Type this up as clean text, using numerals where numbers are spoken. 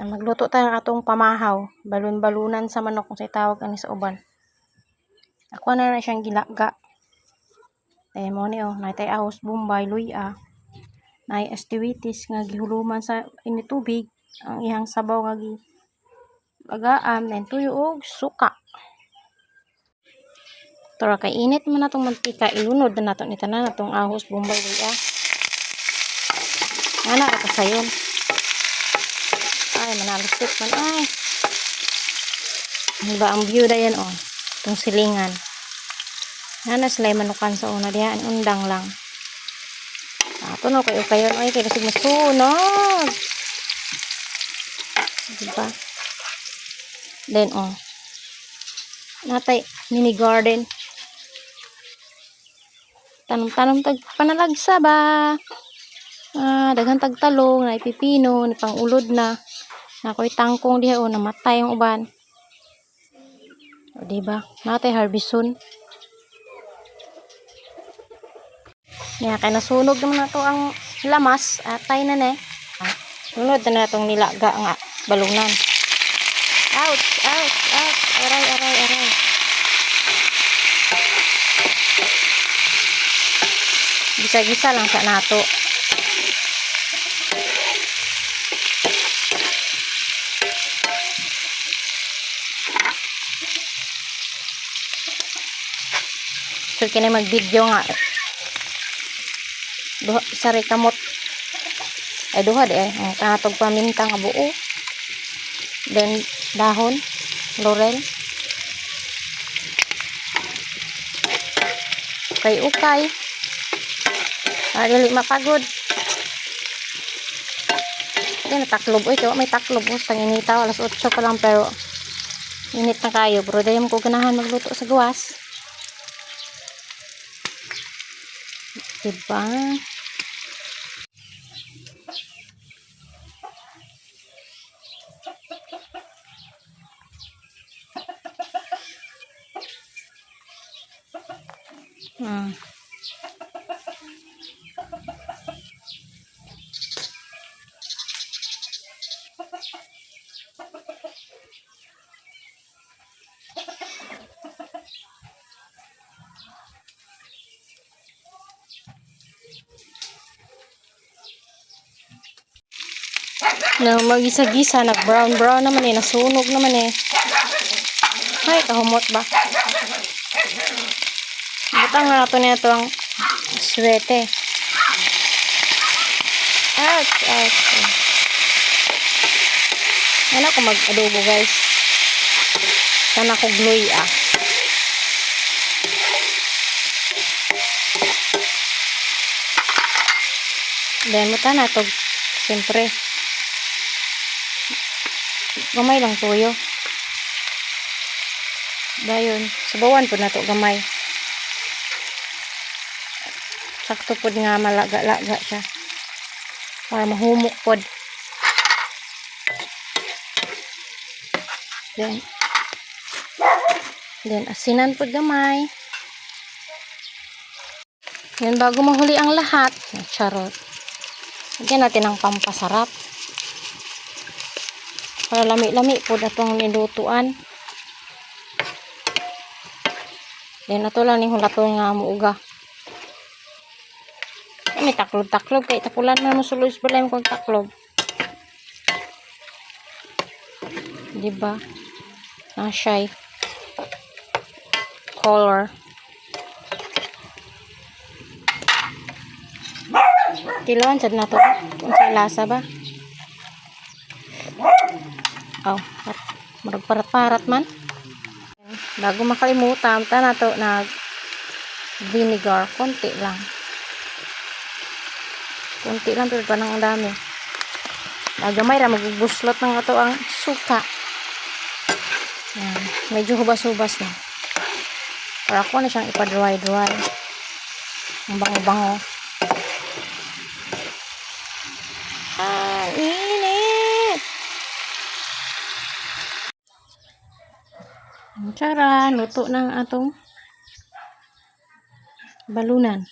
Magluto tayo ng atong pamahaw. Balon-balunan sa manok kung sa tawag ani sa uban. Ako na siyang gilaga. Mo ni natay ahos bombay, luya. Nay astiwitis nga gihuluman sa initubig. Ang ihang sabaw nga lagaam nen tuyo og suka. Tara kay init man natong mantika, ilunod na nato ni tanan natong ahos bombay, luya. Ana ka sayon. Ay, manalusot man ay. Diba ang view da yan itong silingan. Nana sila manukan sa una diha, ang undang lang. Ato no kayo ay kay kasi masunog. Diba? Then natay mini garden. Tanom-tanom tag panalagsa ba? Daghang tagtalong, na pipino, ni pangulod na. Nakoy tangkong diha namatay ang uban. O diba? Natay harbison. Kaya kay nasunog naman nato ang lamas, atay na ne. Sunod na natong nilaga nga balunan. Ouch, ouch, ouch. Aray, aray, aray. Gisa-gisa lang sa nato. So kini mag-video nga. Duha sa kamot. Ay duha di ay kanatog paminta nga buo. Then dahon, laurel. Ukay. Dili mapagod. Then taklob may taklob sa initaw alas 8 pa lang pero init na kayo pero dayam ko ganahan magluto sa gawas. Diba? No, magisa-gisa, nag-brown-brown naman nasunog naman Ay, kahumot ba? Butang na nato nito ang swete. Ouch, ouch. Ano ako mag-adobo, guys? Sana ko gluy, Then, muta na ito. Siyempre. Gamay lang tuyo. Dayon. Subawan po na ito gamay. Sakto po nga malaga-laga siya. Para mahumok po. Then asinan po gamay. Then bago mahuli ang lahat, charot. Lagyan natin ng pampasarap. Para lami-lami po itong nilutuan. Then ato lang yung hulaton nga muuga. May taklob-taklob. Kaya tapulan na musuloy sa balay kong taklob. Diba? Shy. Color. Tiluan sad na to. Kung sa lasa ba? Marag parat-parat man. Bago makalimutan, na to nag vinegar. Konti lang. Konti lang pero parang ang dami. Nagamay ra magbuslot ng ato ang suka. Yan. Medyo hubas-hubas na. Para ako na siyang ipa-dry-dry. Ang bango-bango. Init! Tara, luto ng atong balunan.